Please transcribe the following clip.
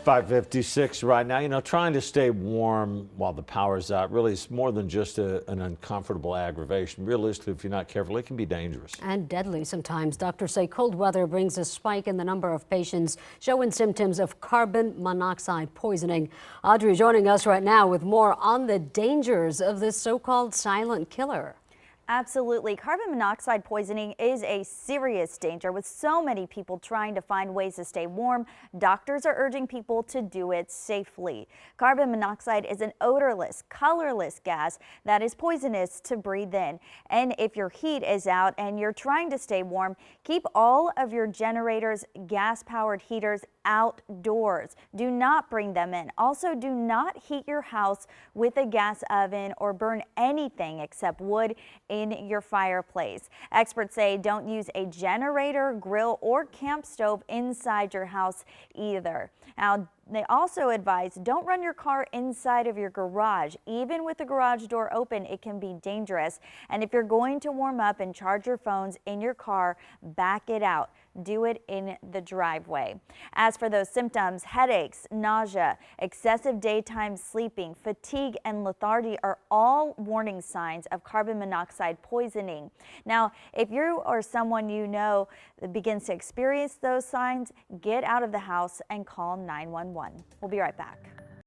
5:56 right now. You know, trying to stay warm while the power's out really is more than just an uncomfortable aggravation. Realistically, if you're not careful, it can be dangerous. And deadly sometimes. Doctors say cold weather brings a spike in the number of patients showing symptoms of carbon monoxide poisoning. Audrey joining us right now with more on the dangers of this so-called silent killer. Absolutely. Carbon monoxide poisoning is a serious danger. With so many people trying to find ways to stay warm, doctors are urging people to do it safely. Carbon monoxide is an odorless, colorless gas that is poisonous to breathe in. And if your heat is out and you're trying to stay warm, keep all of your generators, gas-powered heaters outdoors. Do not bring them in. Also, do not heat your house with a gas oven or burn anything except wood in your fireplace. Experts say don't use a generator, grill, or camp stove inside your house either. Now, they also advise don't run your car inside of your garage. Even with the garage door open, it can be dangerous. And if you're going to warm up and charge your phones in your car, back it out. Do it in the driveway. As for those symptoms, headaches, nausea, excessive daytime sleeping, fatigue, and lethargy are all warning signs of carbon monoxide poisoning. Now, if you or someone you know begins to experience those signs, get out of the house and call 911. We'll be right back.